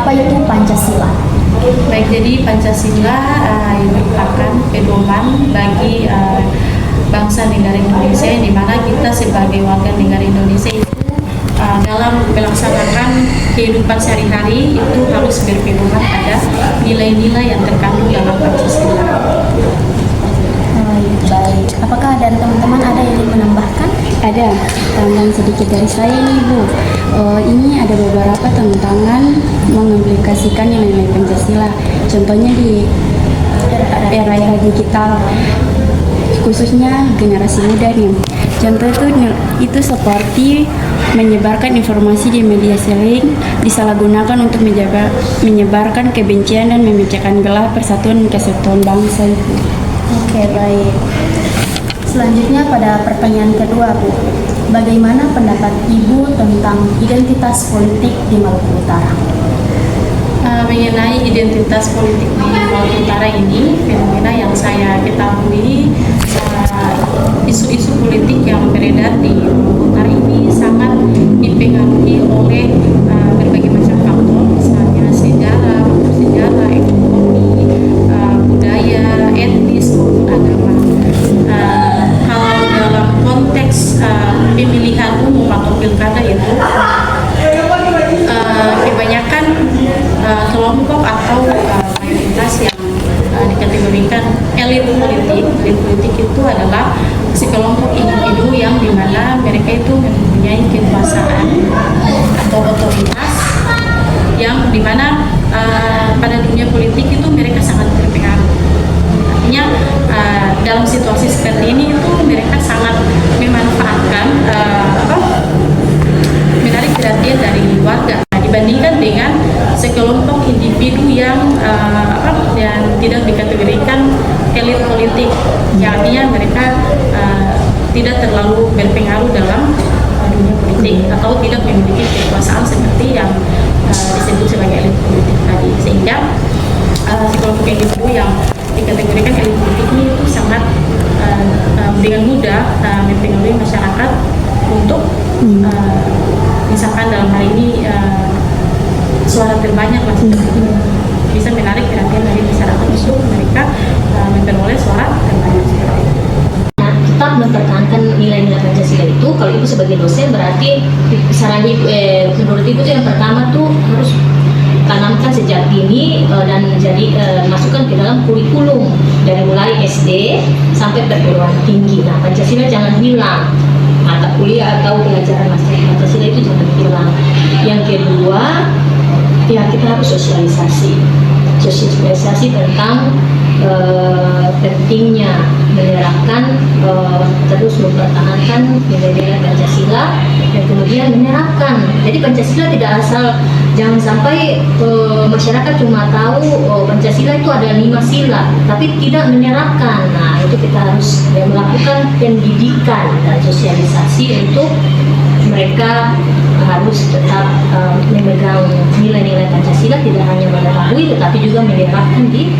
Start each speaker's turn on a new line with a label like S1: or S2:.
S1: Apa itu Pancasila?
S2: Baik, jadi Pancasila merupakan pedoman bagi bangsa negara Indonesia, di mana kita sebagai warga negara Indonesia itu dalam melaksanakan kehidupan sehari-hari itu harus berpedoman pada nilai-nilai yang terkandung dalam Pancasila.
S1: Baik, apakah dari teman-teman ada yang ingin menambahkan?
S3: Ada tambahan sedikit dari saya nih Bu. Ini ada beberapa tantangan mengaplikasikan nilai-nilai Pancasila. Contohnya di era digital, khususnya generasi muda nih. Contoh itu seperti menyebarkan informasi di media sosial disalahgunakan untuk menyebarkan kebencian dan memecahkan belah persatuan dan kesatuan bangsa itu.
S1: Oke, baik. Selanjutnya pada pertanyaan kedua, Bu. Bagaimana pendapat Ibu tentang identitas politik di Maluku Utara?
S2: Mengenai identitas politik di Maluku Utara ini, fenomena yang saya ketahui, isu-isu politik yang beredar di Maluku Utara ini sangat dipengaruhi oleh berbagai macam faktor, misalnya sejarah, ekonomi, budaya, etnis, maupun agama. Kalau dalam konteks pemilihan umum atau pilkada itu, kebanyakan kelompok atau mayoritas yang dikategorikan elit politik itu adalah sekelompok individu yang dimana mereka itu mempunyai kekuasaan atau otoritas yang dimana pada dunia politik itu mereka sangat berpengaruh. Artinya dalam situasi seperti ini itu mereka sangat memanfaatkan menarik perhatian dari warga dibandingkan dengan sekelompok individu yang tidak dikategorikan elit politik, yang artinya mereka tidak terlalu berpengaruh dalam dunia politik atau tidak memiliki kekuasaan seperti yang disebut sebagai elit politik tadi, sehingga sekelompok individu yang dikategorikan elit politik ini itu sangat dengan mudah mempengaruhi masyarakat untuk misalkan dalam hal ini suara terbanyak lah, bisa menarik perhatian dari masyarakat untuk mereka memperoleh suara terbanyak.
S4: Nah, tetap mempertahankan nilai-nilai Pancasila itu, kalau Ibu sebagai dosen berarti saran menurut Ibu itu yang pertama tuh harus tanamkan sejak dini dan jadi masukkan ke dalam kurikulum dari mulai SD sampai perguruan tinggi. Nah, Pancasila jangan hilang, mata kuliah atau pelajaran Pancasila itu jangan hilang. Yang kedua, ya kita harus sosialisasi tentang pentingnya menerapkan terus mempertahankan nilai-nilai Pancasila dan kemudian menerapkan. Jadi Pancasila tidak asal, jangan sampai masyarakat cuma tahu Pancasila itu ada 5 sila tapi tidak menerapkan. Nah, itu kita harus melakukan pendidikan dan sosialisasi untuk mereka harus tetap memegang nilai-nilai Pancasila, tidak hanya mengetahui tetapi juga menerapkan di